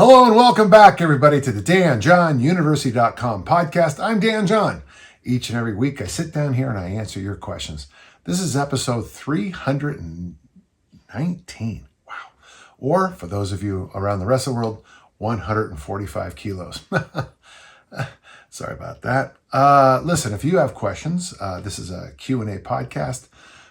Hello and welcome back, everybody, to the DanJohnUniversity.com podcast. I'm Dan John. Each and every week, I sit down here and I answer your questions. This is episode 319. Wow. Or, for those of you around the rest of the world, 145 kilos. Sorry about that. Listen, if you have questions, this is a Q&A podcast.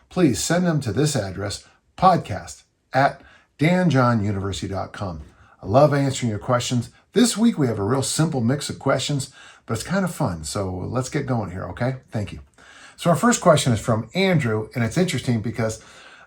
Please send them to this address, podcast@DanJohnUniversity.com. I love answering your questions. This week we have a real simple mix of questions, but it's kind of fun. So let's get going here, okay? Thank you. So our first question is from Andrew, and it's interesting because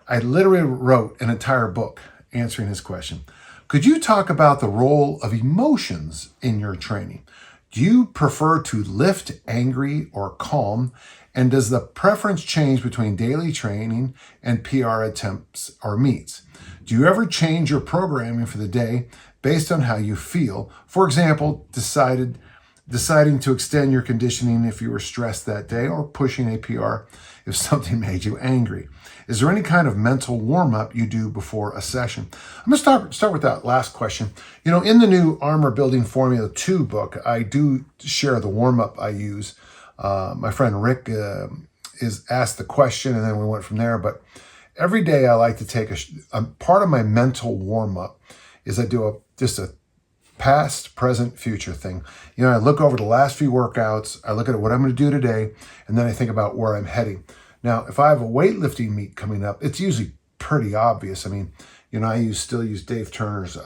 I literally wrote an entire book answering his question. Could you talk about the role of emotions in your training? Do you prefer to lift angry or calm? And does the preference change between daily training and PR attempts or meets? Do you ever change your programming for the day based on how you feel? For example, deciding to extend your conditioning if you were stressed that day, or pushing a PR if something made you angry. Is there any kind of mental warm-up you do before a session? I'm going to start with that last question. You know, in the new Armor Building Formula 2 book, I do share the warm-up I use. My friend Rick is asked the question, and then we went from there. But every day I like to take a part of my mental warm-up is I do just a past, present, future thing. You know, I look over the last few workouts, I look at what I'm going to do today, and then I think about where I'm heading. Now, if I have a weightlifting meet coming up, it's usually pretty obvious. I mean, you know, I still use Dave Turner's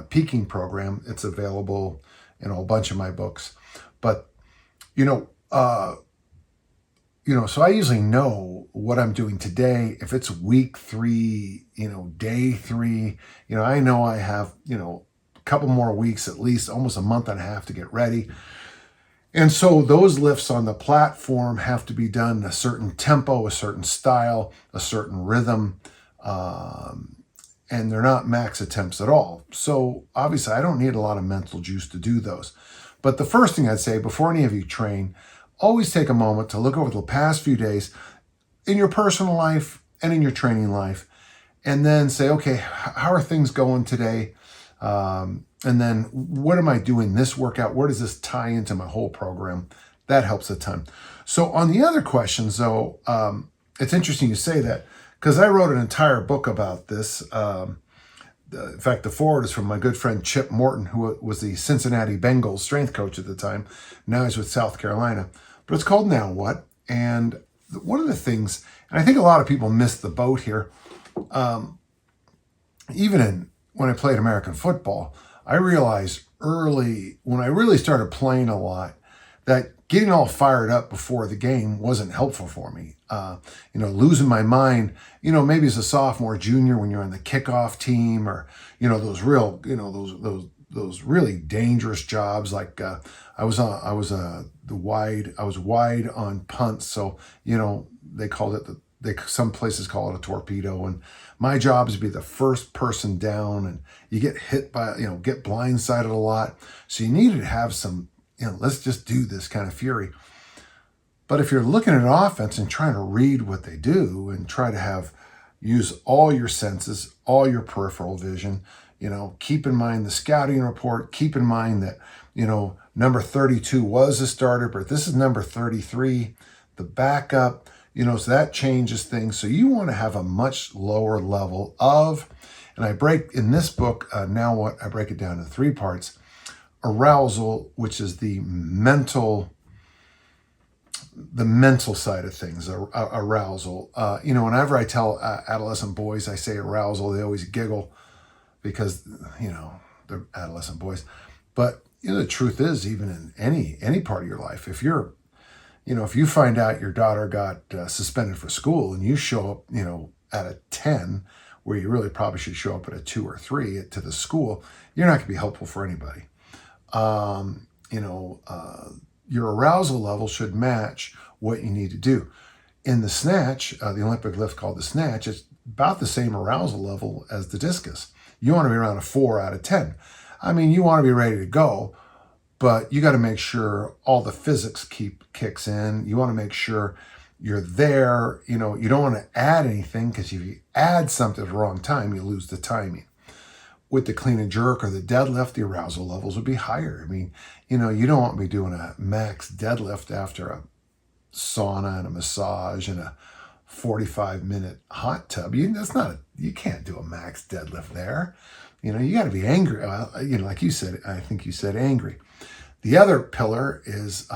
peaking program. It's available in a whole bunch of my books. But, so I usually know what I'm doing today. If it's week 3, day 3, I know I have, a couple more weeks, at least almost a month and a half to get ready. And so those lifts on the platform have to be done in a certain tempo, a certain style, a certain rhythm, and they're not max attempts at all. So obviously I don't need a lot of mental juice to do those. But the first thing I'd say before any of you train, always take a moment to look over the past few days in your personal life and in your training life, and then say, okay, how are things going today? And then what am I doing this workout? Where does this tie into my whole program? That helps a ton. So on the other questions, though, it's interesting you say that because I wrote an entire book about this. In fact, the forward is from my good friend Chip Morton, who was the Cincinnati Bengals strength coach at the time. Now he's with South Carolina. But it's called Now What? And one of the things, and I think a lot of people miss the boat here, even when I played American football, I realized early, when I really started playing a lot, that getting all fired up before the game wasn't helpful for me. Losing my mind, maybe as a sophomore, junior, when you're on the kickoff team, or, those real, those really dangerous jobs. Like I was wide on punts. So, they called it some places call it a torpedo. And my job is to be the first person down, and you get hit by, get blindsided a lot. So you needed to have some, let's just do this kind of fury. But if you're looking at offense and trying to read what they do and try to use all your senses, all your peripheral vision, keep in mind the scouting report, keep in mind that, number 32 was a starter, but this is number 33, the backup, so that changes things. So you want to have a much lower level of, and I break in this book, Now What, I break it down into 3 parts. Arousal, which is the mental side of things, arousal. Whenever I tell adolescent boys I say arousal, they always giggle because, they're adolescent boys. But, the truth is, even in any part of your life, if you find out your daughter got suspended for school and you show up, at a 10, where you really probably should show up at a 2 or 3 to the school, you're not going to be helpful for anybody. Your arousal level should match what you need to do. In the snatch, the Olympic lift called the snatch, it's about the same arousal level as the discus. You want to be around a 4 out of 10. I mean, you want to be ready to go, but you got to make sure all the physics kicks in. You want to make sure you're there. You don't want to add anything, because if you add something at the wrong time, you lose the timing. with the clean and jerk or the deadlift, the arousal levels would be higher. I mean, you don't want me doing a max deadlift after a sauna and a massage and a 45-minute hot tub. You can't do a max deadlift there. You got to be angry. Like you said, I think you said angry. The other pillar is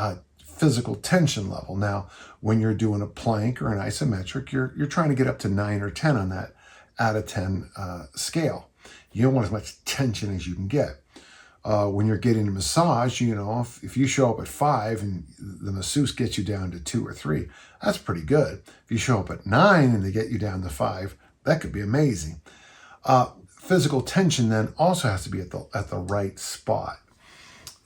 physical tension level. Now, when you're doing a plank or an isometric, you're trying to get up to 9 or 10 on that out of 10 scale. You don't want as much tension as you can get. When you're getting a massage, if you show up at 5 and the masseuse gets you down to 2 or 3, that's pretty good. If you show up at 9 and they get you down to 5, that could be amazing. Physical tension then also has to be at the right spot.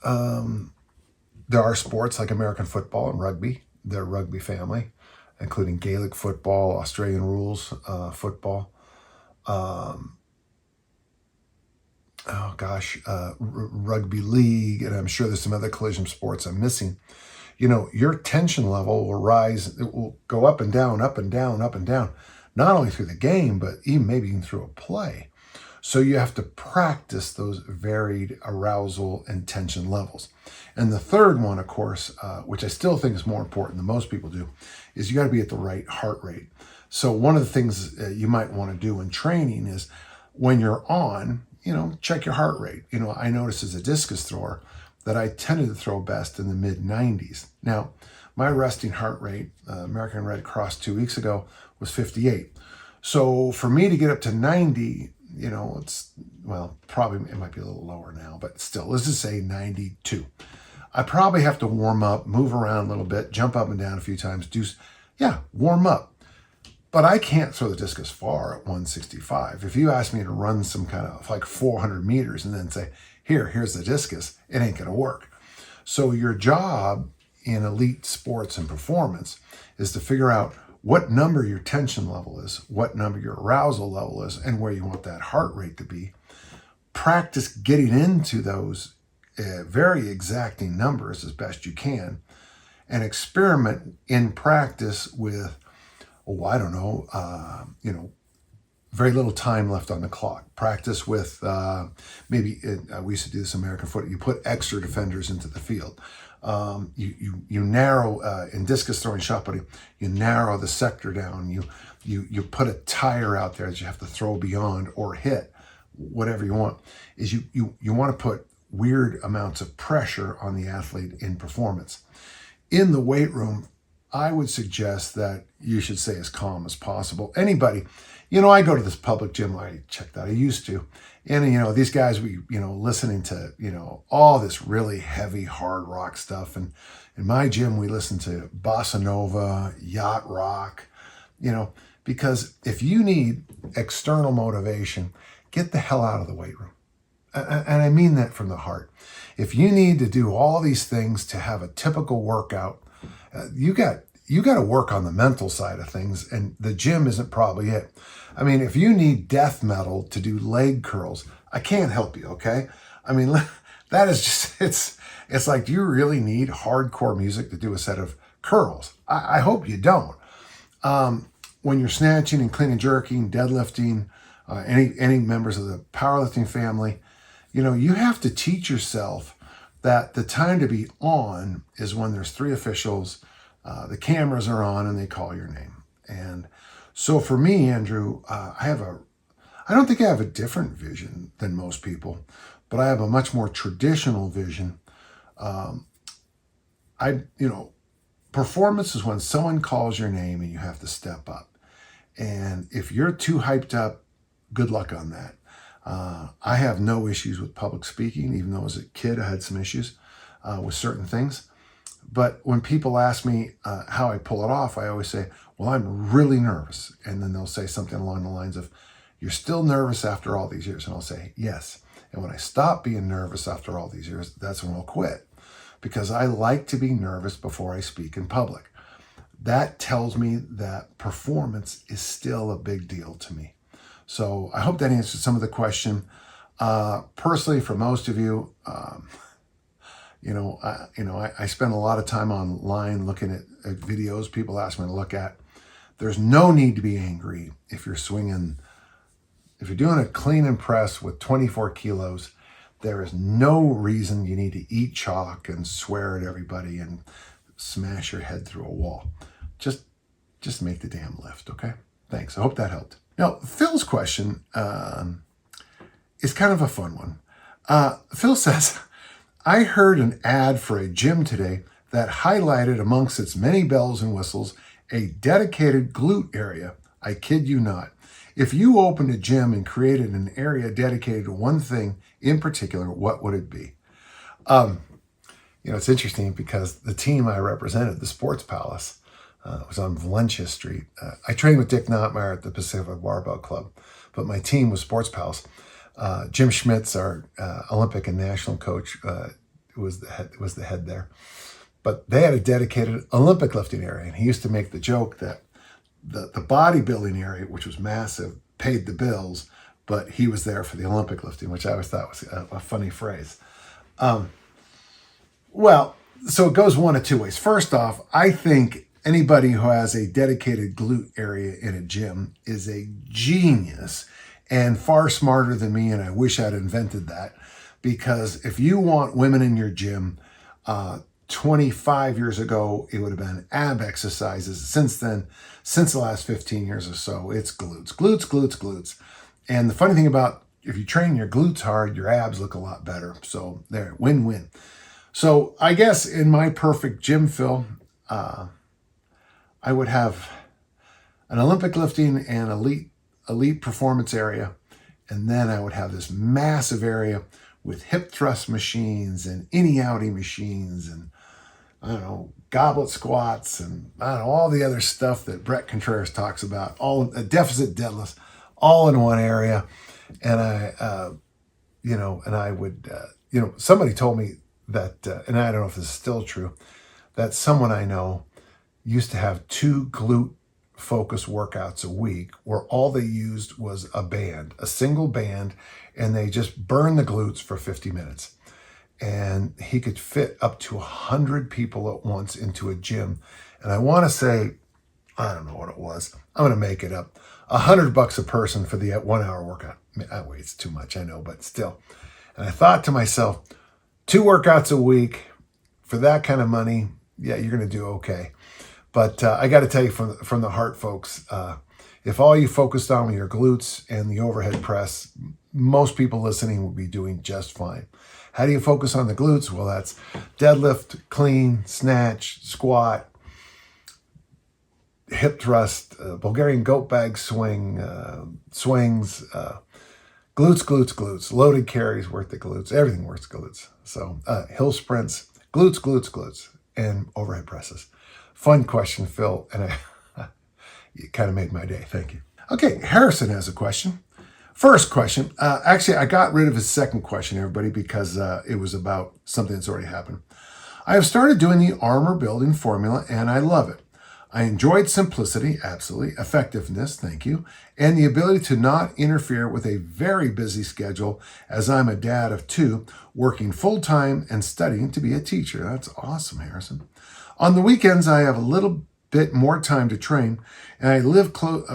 There are sports like American football and rugby. They're rugby family, including Gaelic football, Australian rules football. Rugby league, and I'm sure there's some other collision sports I'm missing. Your tension level will rise. It will go up and down, up and down, up and down, not only through the game, but maybe even through a play. So you have to practice those varied arousal and tension levels. And the third one, of course, which I still think is more important than most people do, is you got to be at the right heart rate. So one of the things you might want to do in training is when you're on, check your heart rate. I noticed as a discus thrower that I tended to throw best in the mid 90s. Now, my resting heart rate, American Red Cross 2 weeks ago, was 58. So for me to get up to 90, probably it might be a little lower now, but still, let's just say 92. I probably have to warm up, move around a little bit, jump up and down a few times, warm up. But I can't throw the discus far at 165. If you ask me to run some kind of like 400 meters and then say, here's the discus, it ain't going to work. So your job in elite sports and performance is to figure out what number your tension level is, what number your arousal level is, and where you want that heart rate to be. Practice getting into those very exacting numbers as best you can, and experiment in practice with, very little time left on the clock. Practice with we used to do this in American football. You put extra defenders into the field. You narrow in discus throwing, shot putting. You narrow the sector down. You put a tire out there that you have to throw beyond or hit, whatever you want. Is you want to put weird amounts of pressure on the athlete in performance. In the weight room, I would suggest that you should stay as calm as possible. Anybody, I go to this public gym. I check that. I used to. And, these guys, listening to, all this really heavy, hard rock stuff. And in my gym, we listen to bossa nova, yacht rock, because if you need external motivation, get the hell out of the weight room. And I mean that from the heart. If you need to do all these things to have a typical workout, you got to work on the mental side of things, and the gym isn't probably it. I mean, if you need death metal to do leg curls, I can't help you, okay? I mean, that is just, it's like, do you really need hardcore music to do a set of curls? I hope you don't. When you're snatching and clean and jerking, deadlifting, any members of the powerlifting family, you have to teach yourself that the time to be on is when there's 3 officials, the cameras are on, and they call your name. And so for me, Andrew, I don't think I have a different vision than most people, but I have a much more traditional vision. Performance is when someone calls your name and you have to step up. And if you're too hyped up, good luck on that. I have no issues with public speaking, even though as a kid I had some issues with certain things. But when people ask me how I pull it off, I always say, well, I'm really nervous. And then they'll say something along the lines of, you're still nervous after all these years? And I'll say, yes. And when I stop being nervous after all these years, that's when I'll quit. Because I like to be nervous before I speak in public. That tells me that performance is still a big deal to me. So I hope that answers some of the question. Personally, for most of you, I spend a lot of time online looking at videos people ask me to look at. There's no need to be angry if you're swinging If you're doing a clean and press with 24 kilos, there is no reason you need to eat chalk and swear at everybody and smash your head through a wall. Just make the damn lift, okay? Thanks. I hope that helped. Now, Phil's question is kind of a fun one. Phil says, I heard an ad for a gym today that highlighted amongst its many bells and whistles a dedicated glute area. I kid you not. If you opened a gym and created an area dedicated to one thing in particular, what would it be? It's interesting because the team I represented, the Sports Palace, was on Valencia Street. I trained with Dick Notmeyer at the Pacific Barbell Club, but my team was Sports Palace. Jim Schmitz, our Olympic and national coach, was the head there. But they had a dedicated Olympic lifting area, and he used to make the joke that the bodybuilding area, which was massive, paid the bills, but he was there for the Olympic lifting, which I always thought was a funny phrase. So it goes one of two ways. First off, I think anybody who has a dedicated glute area in a gym is a genius and far smarter than me, and I wish I'd invented that. Because if you want women in your gym, 25 years ago, it would have been ab exercises. Since then, since the last 15 years or so, it's glutes. And the funny thing about if you train your glutes hard, your abs look a lot better. So there, win-win. So I guess in my perfect gym, Phil, I would have an Olympic lifting and elite performance area. And then I would have this massive area with hip thrust machines and innie-outie machines and, goblet squats and, all the other stuff that Brett Contreras talks about, all a deficit deadlifts, all in one area. And I would, somebody told me that, and I don't know if this is still true, that someone I know used to have 2 glute focus workouts a week where all they used was a single band, and they just burned the glutes for 50 minutes. And he could fit up to 100 people at once into a gym. And I want to say, I don't know what it was. I'm going to make it up. $100 a person for the 1 hour workout. Wait, it's too much, I know, but still. And I thought to myself, 2 workouts a week for that kind of money, yeah, you're going to do okay. But I got to tell you from the heart, folks, if all you focused on were your glutes and the overhead press, most people listening will be doing just fine. How do you focus on the glutes? Well, that's deadlift, clean, snatch, squat, hip thrust, Bulgarian goat bag swing, swings, glutes, loaded carries worth the glutes, everything worth the glutes. So hill sprints, glutes, and overhead presses. Fun question, Phil, and you kind of made my day. Thank you. Okay, Harrison has a question. First question. Actually, I got rid of his second question, everybody, because it was about something that's already happened. I have started doing the armor building formula, and I love it. I enjoyed simplicity, absolutely, effectiveness, thank you, and the ability to not interfere with a very busy schedule as I'm a dad of 2, working full-time and studying to be a teacher. That's awesome, Harrison. On the weekends, I have a little bit more time to train, and I live close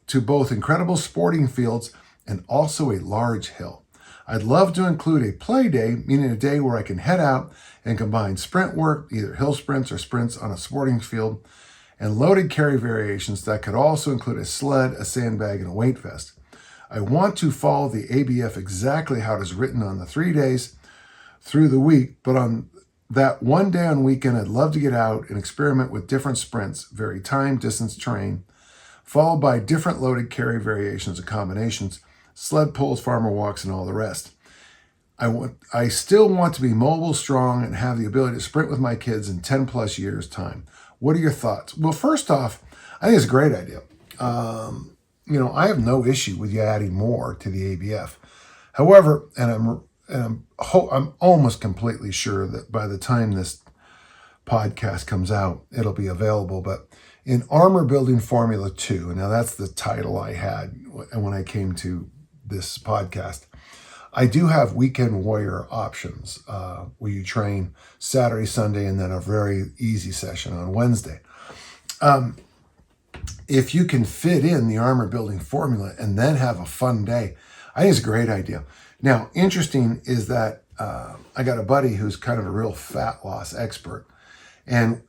to both incredible sporting fields and also a large hill. I'd love to include a play day, meaning a day where I can head out and combine sprint work, either hill sprints or sprints on a sporting field, and loaded carry variations that could also include a sled, a sandbag, and a weight vest. I want to follow the ABF exactly how it is written on the 3 days through the week, but on that one day on weekend, I'd love to get out and experiment with different sprints, vary time, distance, terrain, followed by different loaded carry variations and combinations, sled pulls, farmer walks, and all the rest. I still want to be mobile, strong, and have the ability to sprint with my kids in 10 plus years' time. What are your thoughts? Well, first off, I think it's a great idea. I have no issue with you adding more to the ABF. However, I'm almost completely sure that by the time this podcast comes out, it'll be available. But in Armor Building Formula 2, now that's the title I had when I came to this podcast, I do have Weekend Warrior options where you train Saturday, Sunday, and then a very easy session on Wednesday. if you can fit in the armor building formula and then have a fun day, I think it's a great idea. Now, interesting is that I got a buddy who's kind of a real fat loss expert. And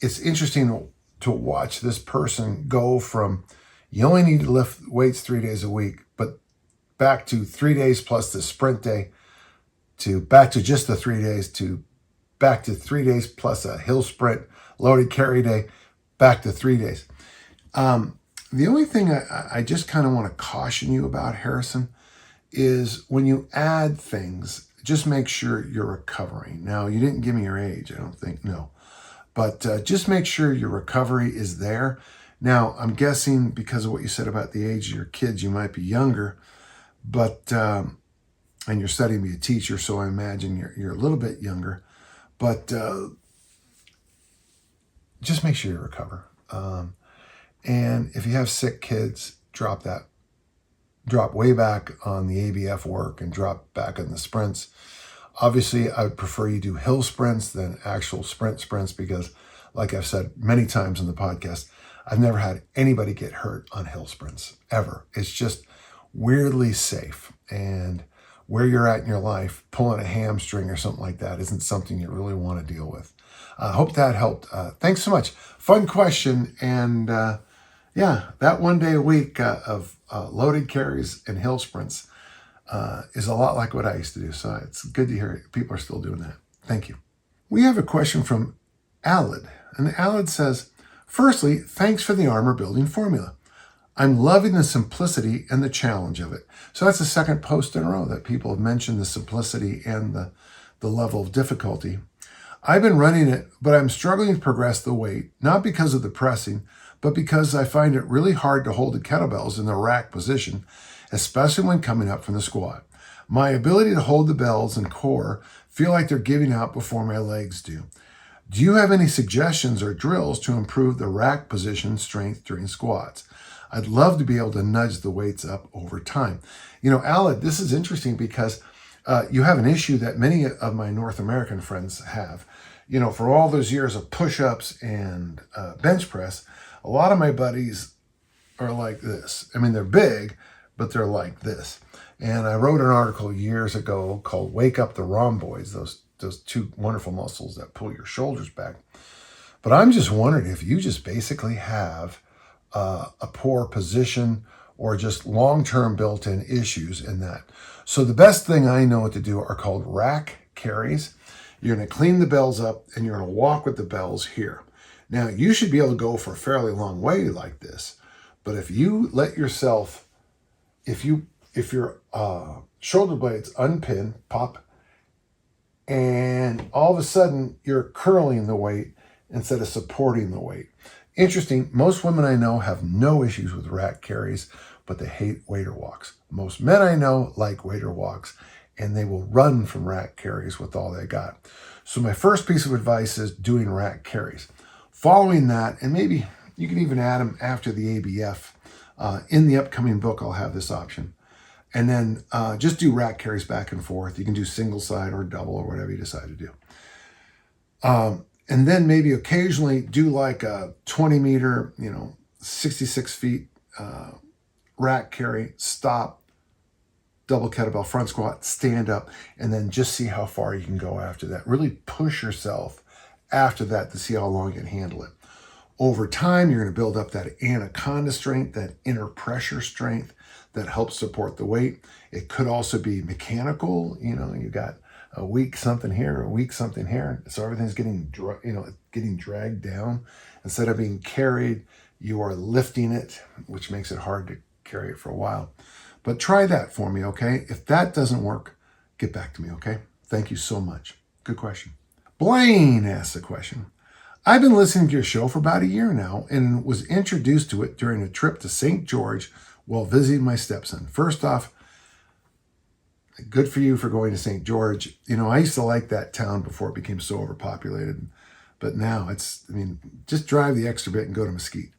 it's interesting to watch this person go from, you only need to lift weights 3 days a week, but back to 3 days plus the sprint day, to back to just the 3 days, to back to 3 days plus a hill sprint, loaded carry day, back to 3 days. The only thing I just kind of want to caution you about, Harrison, is when you add things, just make sure you're recovering. Now, you didn't give me your age, I don't think, no. But just make sure your recovery is there. Now, I'm guessing because of what you said about the age of your kids, you might be younger, but, and you're studying to be a teacher, so I imagine you're a little bit younger, but just make sure you recover. And if you have sick kids, drop way back on the ABF work and drop back on the sprints. Obviously, I would prefer you do hill sprints than actual sprints because, like I've said many times in the podcast, I've never had anybody get hurt on hill sprints, ever. It's just weirdly safe. And where you're at in your life, pulling a hamstring or something like that isn't something you really want to deal with. I hope that helped. Thanks so much. Fun question. And yeah, that 1 day a week of loaded carries and hill sprints is a lot like what I used to do. So it's good to hear people are still doing that. Thank you. We have a question from Alid. And Alid says, firstly, thanks for the armor building formula. I'm loving the simplicity and the challenge of it. So that's the second post in a row that people have mentioned the simplicity and the level of difficulty. I've been running it, but I'm struggling to progress the weight, not because of the pressing, but because I find it really hard to hold the kettlebells in the rack position, especially when coming up from the squat. My ability to hold the bells and core feel like they're giving out before my legs do. Do you have any suggestions or drills to improve the rack position strength during squats? I'd love to be able to nudge the weights up over time. You know, Alid, this is interesting because you have an issue that many of my North American friends have. You know, for all those years of push-ups and bench press, a lot of my buddies are like this. I mean, they're big, but they're like this. And I wrote an article years ago called Wake Up the Rhomboids, those two wonderful muscles that pull your shoulders back. But I'm just wondering if you just basically have a poor position or just long-term built-in issues in that. So the best thing I know what to do are called rack carries. You're going to clean the bells up and you're going to walk with the bells here. Now, you should be able to go for a fairly long way like this. But if you let yourself, if your shoulder blades unpin, pop, and all of a sudden you're curling the weight instead of supporting the weight. Interesting, most women I know have no issues with rack carries, but they hate waiter walks. Most men I know like waiter walks, and they will run from rack carries with all they got. So my first piece of advice is doing rack carries. Following that, and maybe you can even add them after the ABF. In the upcoming book, I'll have this option. And then just do rack carries back and forth. You can do single side or double or whatever you decide to do. And then maybe occasionally do like a 20 meter, 66 feet rack carry, stop, double kettlebell front squat, stand up, and then just see how far you can go after that. Really push yourself after that to see how long you can handle it. Over time, you're going to build up that anaconda strength, that inner pressure strength that helps support the weight. It could also be mechanical. You got a weak something here, a weak something here. So everything's getting dragged down. Instead of being carried, you are lifting it, which makes it hard to carry it for a while. But try that for me, okay? If that doesn't work, get back to me, okay? Thank you so much. Good question. Blaine asked the question. I've been listening to your show for about a year now and was introduced to it during a trip to St. George while visiting my stepson. First off, good for you for going to St. George. I used to like that town before it became so overpopulated, but now just drive the extra bit and go to Mesquite.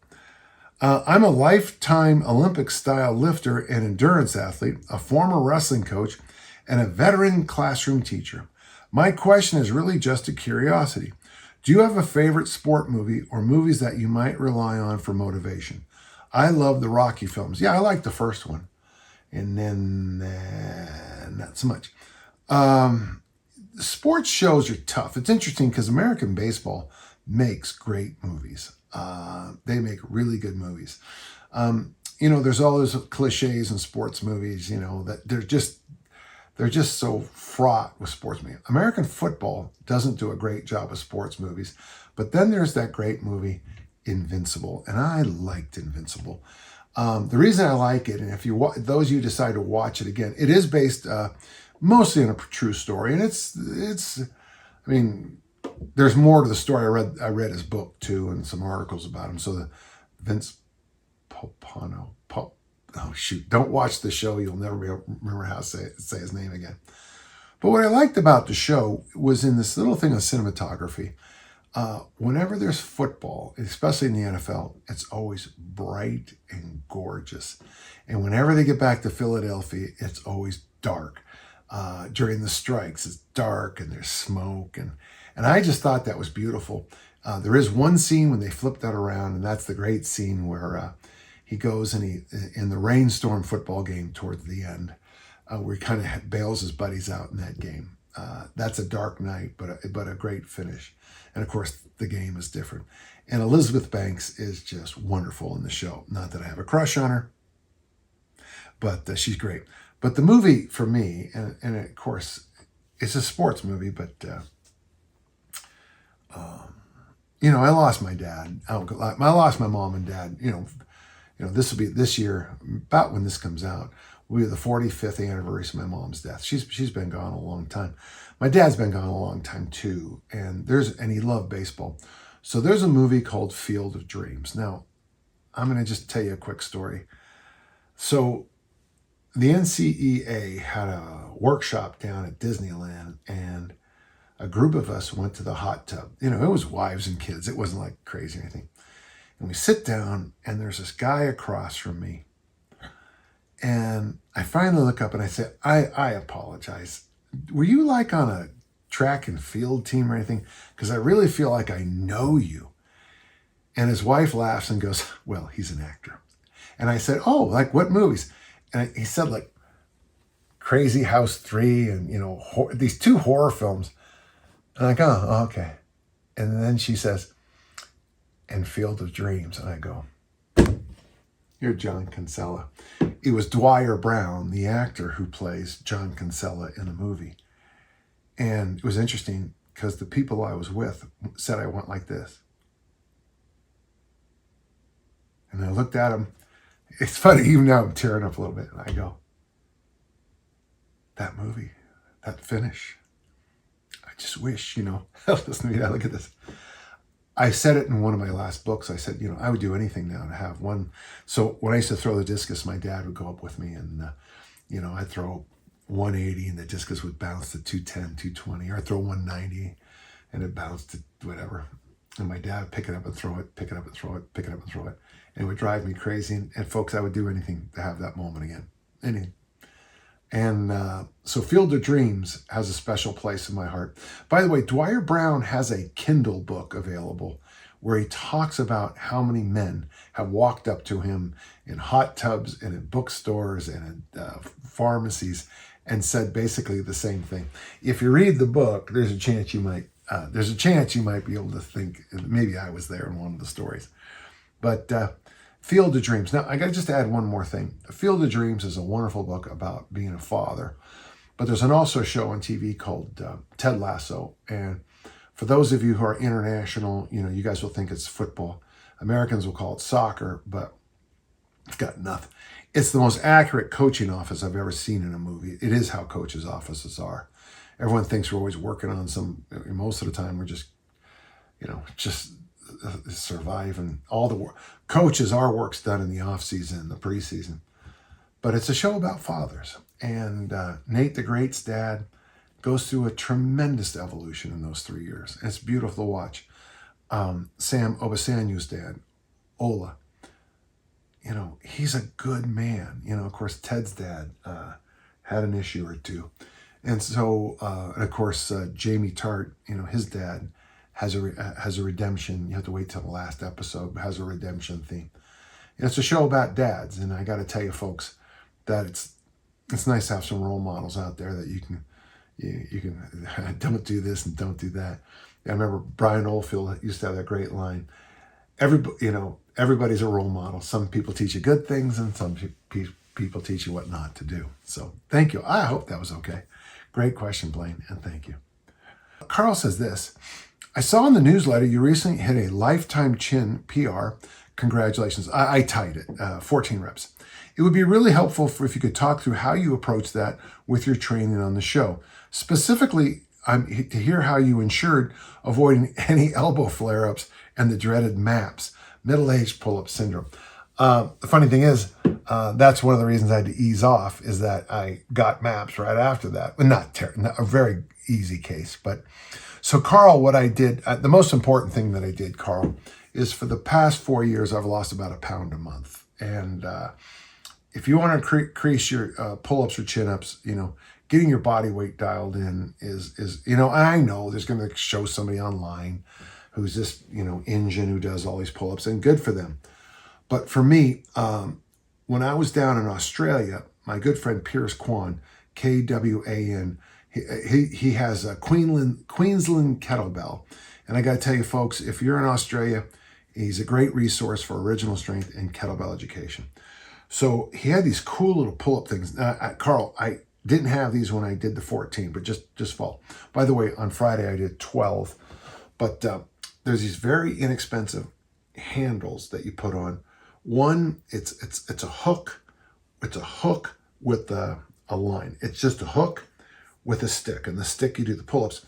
I'm a lifetime Olympic-style lifter and endurance athlete, a former wrestling coach, and a veteran classroom teacher. My question is really just a curiosity. Do you have a favorite sport movie or movies that you might rely on for motivation? I love the Rocky films. Yeah, I like the first one. And then not so much. Sports shows are tough. It's interesting because American baseball makes great movies. They make really good movies. There's all those cliches in sports movies, that they're just so fraught with sports movies. American football doesn't do a great job of sports movies, but then there's that great movie, Invincible, and I liked Invincible. The reason I like it, and if those of you decide to watch it again, it is based mostly on a true story, and there's more to the story. I read his book too, and some articles about him. So the Vince Popano. Oh shoot! Don't watch the show. You'll never be able to remember how to say his name again. But what I liked about the show was in this little thing of cinematography. Whenever there's football, especially in the NFL, it's always bright and gorgeous. And whenever they get back to Philadelphia, it's always dark. During the strikes, it's dark and there's smoke. And I just thought that was beautiful. There is one scene when they flip that around, and that's the great scene where he goes and in the rainstorm football game towards the end, where he kind of bails his buddies out in that game. That's a dark night, but a great finish. And of course, the game is different. And Elizabeth Banks is just wonderful in the show. Not that I have a crush on her, but she's great. But the movie for me, and of course, it's a sports movie, but I lost my dad. I lost my mom and dad. This will be this year, about when this comes out, will be the 45th anniversary of my mom's death. She's been gone a long time. My dad's been gone a long time too, and he loved baseball. So there's a movie called Field of Dreams. Now, I'm going to just tell you a quick story. So the NCEA had a workshop down at Disneyland, and a group of us went to the hot tub. It was wives and kids. It wasn't like crazy or anything. And we sit down, and there's this guy across from me. And I finally look up and I say, I apologize. Were you like on a track and field team or anything? Because I really feel like I know you. And his wife laughs and goes, well, he's an actor. And I said, oh, like what movies? And he said like Crazy House 3 and, these 2 horror films. And I go, oh, okay. And then she says, and Field of Dreams. And I go, you're John Kinsella. It was Dwyer Brown, the actor who plays John Kinsella in the movie. And it was interesting because the people I was with said I went like this. And I looked at him. It's funny, even now I'm tearing up a little bit. And I go, that movie, that finish. I just wish, listen to me now, look at this. I said it in one of my last books. I said, I would do anything now to have one. So when I used to throw the discus, my dad would go up with me and, I'd throw 180 and the discus would bounce to 210, 220, or I'd throw 190 and it bounced to whatever. And my dad would pick it up and throw it, pick it up and throw it, pick it up and throw it. And it would drive me crazy. And folks, I would do anything to have that moment again. Anything. And so Field of Dreams has a special place in my heart. By the way, Dwyer Brown has a Kindle book available where he talks about how many men have walked up to him in hot tubs and in bookstores and in pharmacies and said basically the same thing. If you read the book, there's a chance you might be able to think maybe I was there in one of the stories. But Field of Dreams. Now, I got to just add one more thing. Field of Dreams is a wonderful book about being a father. But there's also a show on TV called Ted Lasso. And for those of you who are international, you guys will think it's football. Americans will call it soccer, but it's got nothing. It's the most accurate coaching office I've ever seen in a movie. It is how coaches' offices are. Everyone thinks we're always working on most of the time we're just surviving. All the work. Coaches, our work's done in the off season and the preseason. But it's a show about fathers. And Nate the Great's dad goes through a tremendous evolution in those 3 years. And it's beautiful to watch. Sam Obasanyu's dad, Ola, he's a good man. Of course, Ted's dad had an issue or two. And so, and of course, Jamie Tart, his dad has a redemption. You have to wait till the last episode, but has a redemption theme. And it's a show about dads, and I got to tell you, folks, that it's nice to have some role models out there that you can don't do this and don't do that. I remember Brian Oldfield used to have that great line. Everybody's a role model. Some people teach you good things, and some people teach you what not to do. So thank you. I hope that was okay. Great question, Blaine, and thank you. Carl says this: I saw in the newsletter you recently hit a lifetime chin PR. Congratulations. I tied it, 14 reps. It would be really helpful if you could talk through how you approach that with your training on the show. Specifically, to hear how you ensured avoiding any elbow flare-ups and the dreaded MAPS, middle-aged pull-up syndrome. The funny thing is, that's one of the reasons I had to ease off, is that I got MAPS right after that. Well, not a very easy case. But so Carl, what I did, the most important thing that I did, Carl, is for the past 4 years, I've lost about a pound a month. And if you want to increase your pull-ups or chin-ups, getting your body weight dialed in is I know there's going to show somebody online who's this, engine who does all these pull-ups, and good for them. But for me, when I was down in Australia, my good friend Piers Kwan, Kwan, he has a Queensland kettlebell. And I got to tell you, folks, if you're in Australia, he's a great resource for original strength and kettlebell education. So he had these cool little pull-up things. Carl, I didn't have these when I did the 14, but just fall. By the way, on Friday I did 12. But there's these very inexpensive handles that you put on. One, it's a hook. It's a hook with a line. It's just a hook with a stick, and the stick you do the pull-ups.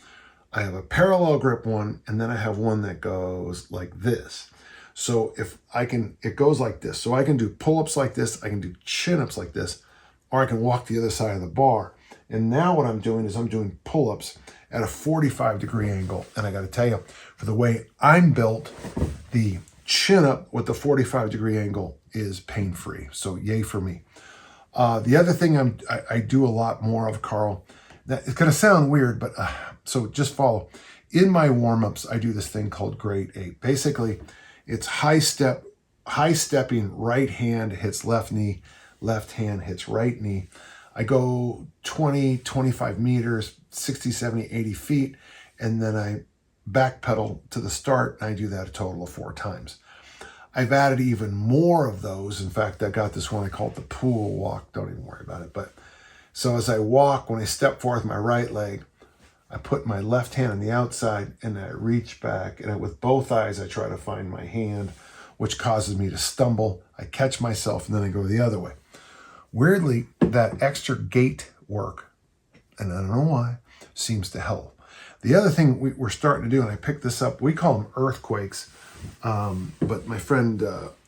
I have a parallel grip one, and then I have one that goes like this. So it goes like this. So I can do pull-ups like this, I can do chin-ups like this, or I can walk the other side of the bar. And now what I'm doing is I'm doing pull-ups at a 45-degree angle. And I got to tell you, for the way I'm built, the chin-up with the 45-degree angle is pain-free. So yay for me. The other thing I do a lot more of, Carl, that it's going to sound weird, but so just follow. In my warm-ups, I do this thing called Grade 8. Basically, it's high stepping, right hand hits left knee, left hand hits right knee. I go 20, 25 meters, 60, 70, 80 feet, and then I backpedal to the start, and I do that a total of 4 times. I've added even more of those. In fact, I got this one, I call it the pool walk. Don't even worry about it. But so as I walk, when I step forth my right leg, I put my left hand on the outside and I reach back, and with both eyes, I try to find my hand, which causes me to stumble. I catch myself and then I go the other way. Weirdly, that extra gait work, and I don't know why, seems to help. The other thing we're starting to do, and I picked this up, we call them earthquakes, but my friend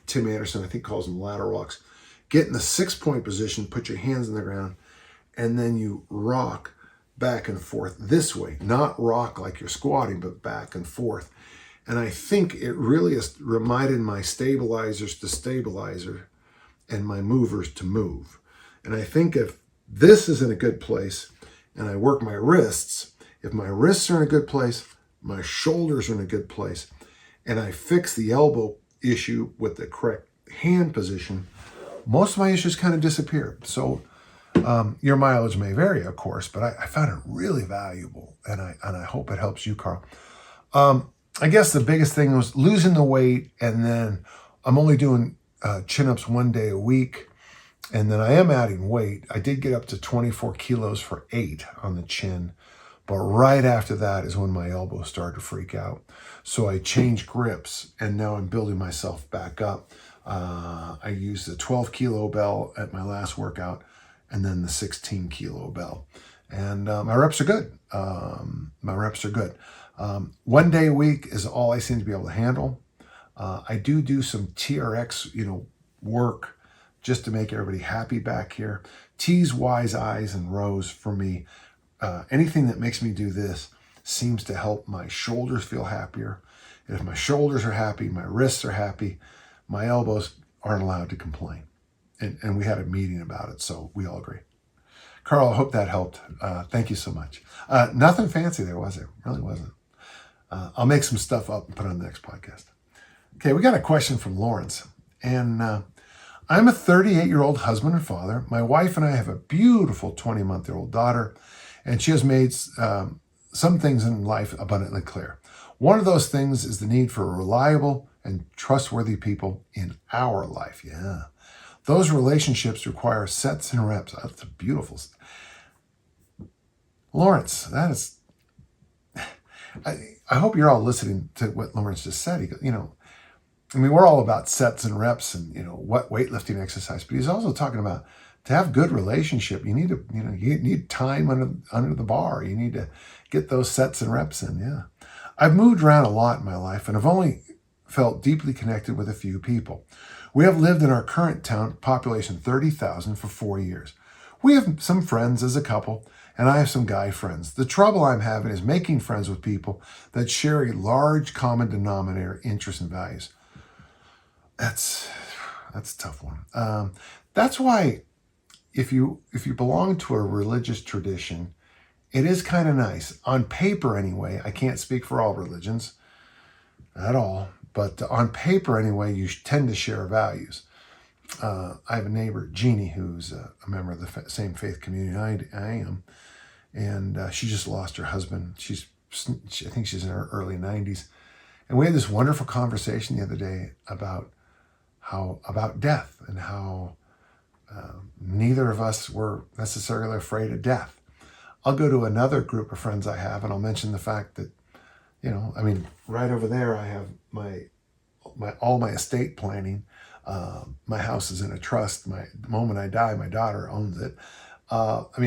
Tim Anderson, I think, calls them ladder walks. Get in the 6-point position, put your hands on the ground, and then you rock back and forth this way. Not rock like you're squatting, but back and forth. And I think it really has reminded my stabilizers to stabilizer and my movers to move. And I think if this is in a good place and I work my wrists, if my wrists are in a good place, my shoulders are in a good place, and I fix the elbow issue with the correct hand position, most of my issues kind of disappear. So your mileage may vary, of course, but I found it really valuable, and I hope it helps you, Carl. I guess the biggest thing was losing the weight, and then I'm only doing chin-ups 1 day a week, and then I am adding weight. I did get up to 24 kilos for 8 on the chin, but right after that is when my elbows started to freak out. So I changed grips, and now I'm building myself back up. I used the 12 kilo bell at my last workout, and then the 16 kilo bell. And my reps are good. 1 day a week is all I seem to be able to handle. I do some TRX, work just to make everybody happy back here. T's, Y's, I's, and rows for me. Anything that makes me do this seems to help my shoulders feel happier. And if my shoulders are happy, my wrists are happy, my elbows aren't allowed to complain. And we had a meeting about it, so we all agree. Carl, I hope that helped. Thank you so much. Nothing fancy there, was it? Really wasn't. I'll make some stuff up and put it on the next podcast. Okay, we got a question from Lawrence. And I'm a 38-year-old husband and father. My wife and I have a beautiful 20-month-old daughter, and she has made some things in life abundantly clear. One of those things is the need for reliable and trustworthy people in our life. Yeah. Those relationships require sets and reps. That's beautiful. Lawrence, that is... I hope you're all listening to what Lawrence just said. He goes, we're all about sets and reps and, what weightlifting exercise, but he's also talking about to have good relationship, you need to, you need time under the bar. You need to get those sets and reps in. Yeah. I've moved around a lot in my life and I've only felt deeply connected with a few people. We have lived in our current town, population 30,000, for 4 years. We have some friends as a couple, and I have some guy friends. The trouble I'm having is making friends with people that share a large common denominator, interests and values. That's a tough one. That's why if you belong to a religious tradition, it is kind of nice. On paper anyway, I can't speak for all religions at all, but on paper anyway, you tend to share values. I have a neighbor, Jeannie, who's a member of the same faith community I am, and she just lost her husband. I think she's in her early 90s, and we had this wonderful conversation the other day about death and how neither of us were necessarily afraid of death. I'll go to another group of friends I have, and I'll mention the fact that, right over there I have all my estate planning. My house is in a trust. The moment I die, my daughter owns it. I've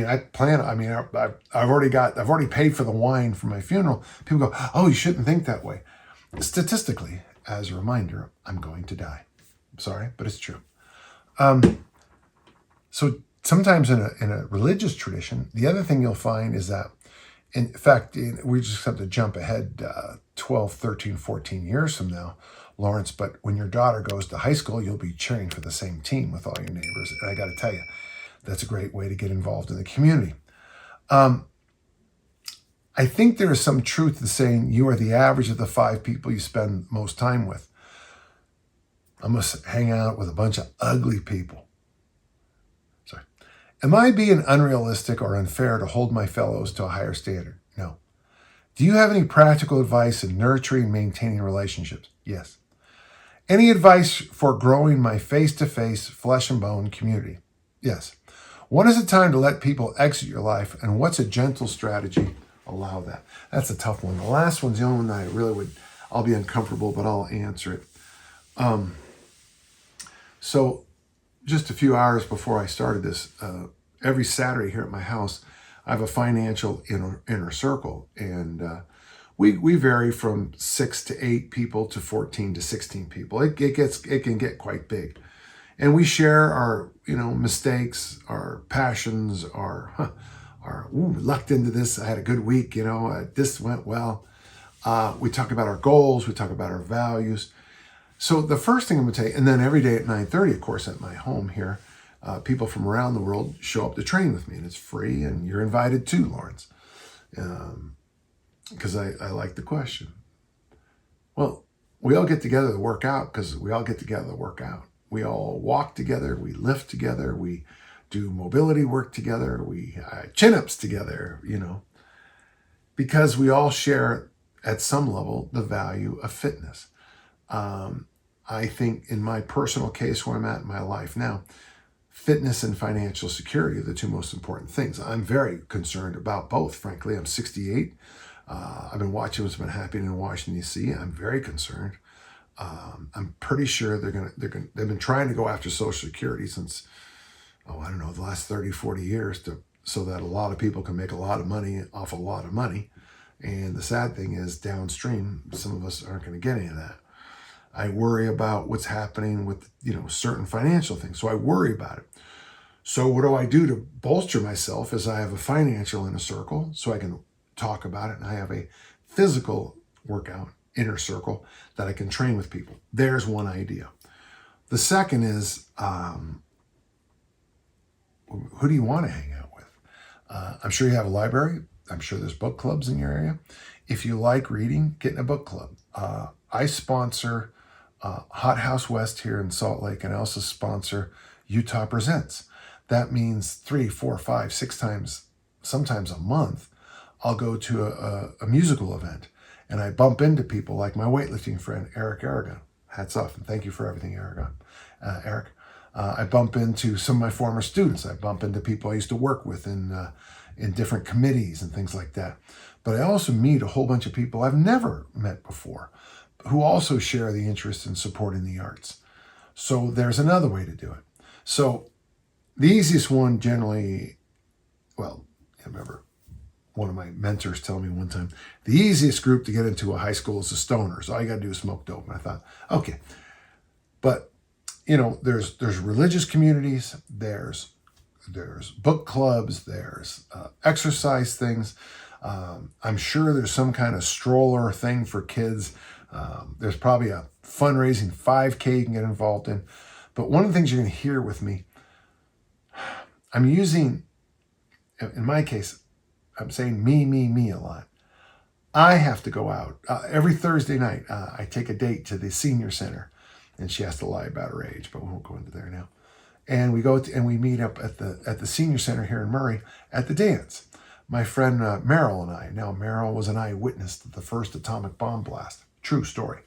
already paid for the wine for my funeral. People go, oh, you shouldn't think that way. Statistically, as a reminder, I'm going to die. I'm sorry, but it's true. So sometimes in a religious tradition, the other thing you'll find is that, in fact, we just have to jump ahead 12, 13, 14 years from now, Lawrence, but when your daughter goes to high school, you'll be cheering for the same team with all your neighbors. And I got to tell you, that's a great way to get involved in the community. I think there is some truth to saying you are the average of the 5 people you spend most time with. I must hang out with a bunch of ugly people. Sorry. Am I being unrealistic or unfair to hold my fellows to a higher standard? No. Do you have any practical advice in nurturing and maintaining relationships? Yes. Any advice for growing my face-to-face, flesh and bone community? Yes. When is it time to let people exit your life, and what's a gentle strategy allow that? That's a tough one. The last one's the only one that I'll be uncomfortable, but I'll answer it. So just a few hours before I started this, every Saturday here at my house, I have a financial inner circle, and we vary from 6 to 8 people to 14 to 16 people. It can get quite big, and we share our mistakes, our passions, our lucked into this. I had a good week. This went well. We talk about our goals. We talk about our values. So the first thing I'm going to tell you, and then every day at 9:30, of course, at my home here, people from around the world show up to train with me, and it's free, and you're invited too, Lawrence, because I like the question. Well, we all get together to work out because we all get together to work out. We all walk together, we lift together, we do mobility work together, we chin-ups together, because we all share at some level the value of fitness. I think in my personal case where I'm at in my life now, fitness and financial security are the 2 most important things. I'm very concerned about both, frankly. I'm 68. I've been watching what's been happening in Washington, D.C. I'm very concerned. I'm pretty sure they've been trying to go after Social Security since, the last 30, 40 years so that a lot of people can make a lot of money off a lot of money. And the sad thing is downstream, some of us aren't going to get any of that. I worry about what's happening with, certain financial things. So I worry about it. So what do I do to bolster myself is I have a financial inner circle so I can talk about it. And I have a physical workout inner circle that I can train with people. There's one idea. The second is, who do you want to hang out with? I'm sure you have a library. I'm sure there's book clubs in your area. If you like reading, get in a book club. I sponsor Hot House West here in Salt Lake, and I also sponsor Utah Presents. That means 3, 4, 5, 6 times, sometimes a month, I'll go to a musical event, and I bump into people like my weightlifting friend, Eric Aragon. Hats off, and thank you for everything, Eric. I bump into some of my former students. I bump into people I used to work with in different committees and things like that. But I also meet a whole bunch of people I've never met before who also share the interest in supporting the arts. So there's another way to do it. So the easiest one generally, well, I remember one of my mentors telling me one time, the easiest group to get into a high school is the stoners. All you got to do is smoke dope. And I thought, okay. But, there's religious communities, there's book clubs, there's exercise things. I'm sure there's some kind of stroller thing for kids. There's probably a fundraising 5K you can get involved in. But one of the things you're going to hear with me, I'm using, in my case, I'm saying me a lot. I have to go out. Every Thursday night, I take a date to the senior center. And she has to lie about her age, but we won't go into there now. And we go and we meet up at the senior center here in Murray at the dance. My friend Merrill and I. Now, Merrill was an eyewitness to the first atomic bomb blast. True story.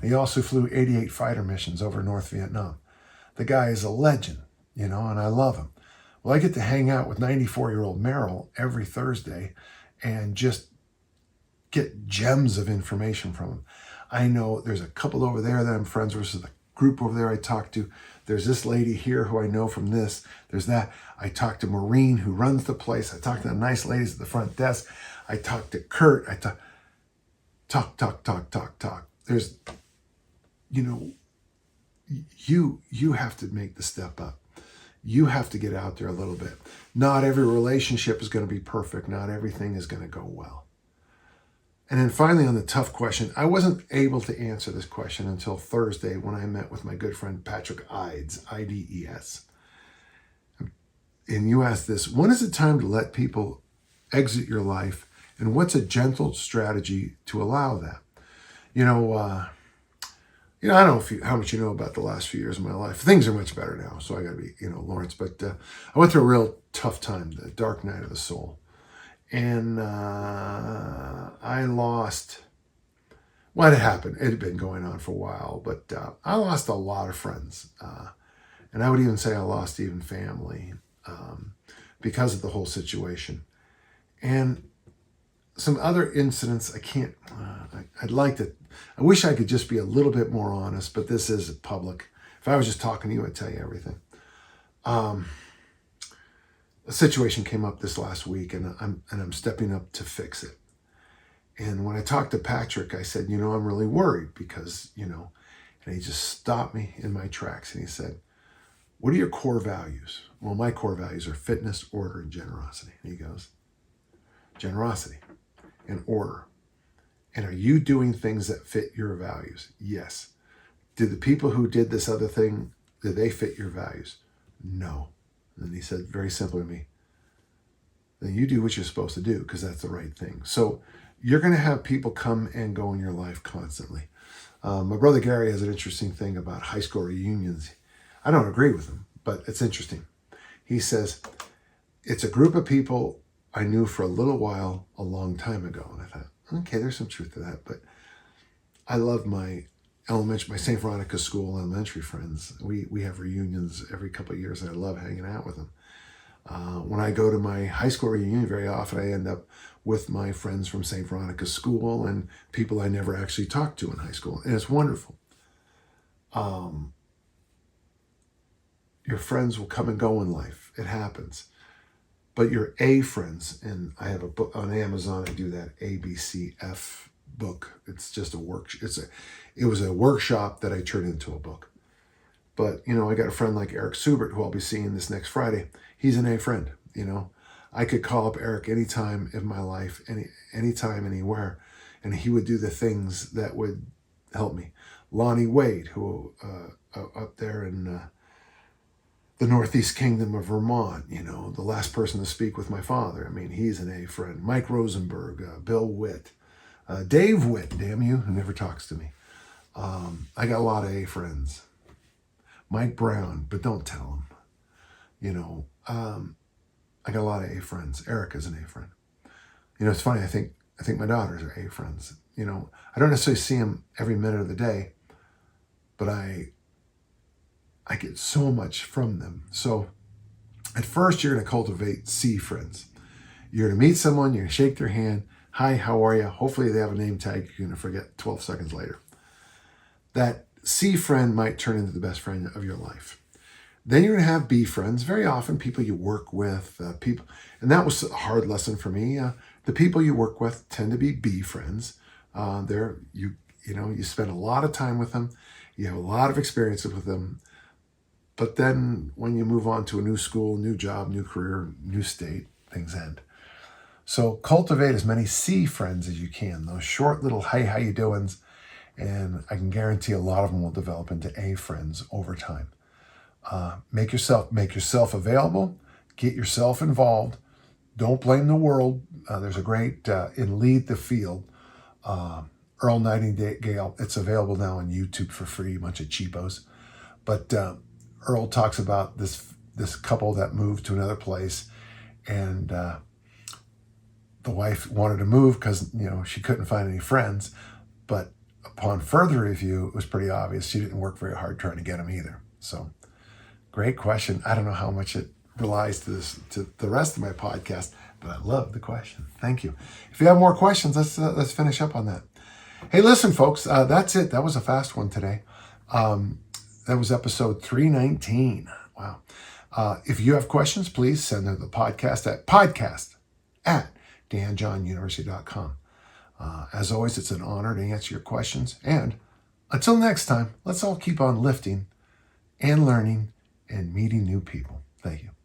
He also flew 88 fighter missions over North Vietnam. The guy is a legend, and I love him. Well, I get to hang out with 94-year-old Merrill every Thursday and just get gems of information from him. I know there's a couple over there that I'm friends with. There's a group over there I talk to. There's this lady here who I know from this. There's that. I talked to Maureen, who runs the place. I talked to the nice ladies at the front desk. I talked to Kurt. I talk. There's, you have to make the step up. You have to get out there a little bit. Not every relationship is going to be perfect. Not everything is going to go well. And then finally, on the tough question, I wasn't able to answer this question until Thursday when I met with my good friend Patrick Ides, I-D-E-S. And you asked this, when is it time to let people exit your life? And what's a gentle strategy to allow that? I don't know how much you know about the last few years of my life. Things are much better now, so I got to be, Lawrence. But I went through a real tough time, the dark night of the soul. And I lost, what had happened? It had been going on for a while, but I lost a lot of friends. And I would even say I lost even family because of the whole situation. And some other incidents, I wish I could just be a little bit more honest, but this is public. If I was just talking to you, I'd tell you everything. A situation came up this last week, and I'm stepping up to fix it. And when I talked to Patrick, I said, I'm really worried because, and he just stopped me in my tracks and he said, what are your core values? Well, my core values are fitness, order, and generosity. And he goes, generosity and order. And are you doing things that fit your values? Yes. Did the people who did this other thing, did they fit your values? No. And he said very simply to me, then you do what you're supposed to do because that's the right thing. So you're going to have people come and go in your life constantly. My brother Gary has an interesting thing about high school reunions. I don't agree with him, but it's interesting. He says, it's a group of people I knew for a little while a long time ago. And I thought, okay, there's some truth to that. But I love my St. Veronica School elementary friends. We have reunions every couple of years, and I love hanging out with them. When I go to my high school reunion, very often I end up with my friends from St. Veronica School and people I never actually talked to in high school, and it's wonderful. Your friends will come and go in life. It happens. But your A friends, and I have a book on Amazon, I do that ABCF book. It's just it was a workshop that I turned into a book. But, I got a friend like Eric Subert, who I'll be seeing this next Friday. He's an A friend, I could call up Eric anytime in my life, anytime, anywhere, and he would do the things that would help me. Lonnie Wade, who up there in the Northeast Kingdom of Vermont, the last person to speak with my father. I mean, he's an A friend. Mike Rosenberg, Bill Witt, Dave Witt, damn you, who never talks to me. I got a lot of A friends. Mike Brown, but don't tell him. I got a lot of A friends. Erica's an A friend. It's funny. I think my daughters are A friends. I don't necessarily see them every minute of the day, but I get so much from them. So at first, you're going to cultivate C friends. You're going to meet someone. You're going to shake their hand. Hi, how are you? Hopefully they have a name tag you're going to forget 12 seconds later. That C friend might turn into the best friend of your life. Then you're going to have B friends. Very often, people you work with, and that was a hard lesson for me. The people you work with tend to be B friends. You spend a lot of time with them. You have a lot of experiences with them. But then when you move on to a new school, new job, new career, new state, things end. So cultivate as many C friends as you can. Those short little, hey, how you doings? And I can guarantee a lot of them will develop into A friends over time. Make yourself available. Get yourself involved. Don't blame the world. There's a great, in Lead the Field, Earl Nightingale. It's available now on YouTube for free, a bunch of cheapos. But Earl talks about this couple that moved to another place, and the wife wanted to move because she couldn't find any friends. But upon further review, it was pretty obvious she didn't work very hard trying to get them either. So, great question. I don't know how much it relies to the rest of my podcast, but I love the question. Thank you. If you have more questions, let's finish up on that. Hey, listen, folks, that's it. That was a fast one today. That was episode 319. Wow. If you have questions, please send them to the podcast at danjohnuniversity.com. As always, it's an honor to answer your questions. And until next time, let's all keep on lifting and learning and meeting new people. Thank you.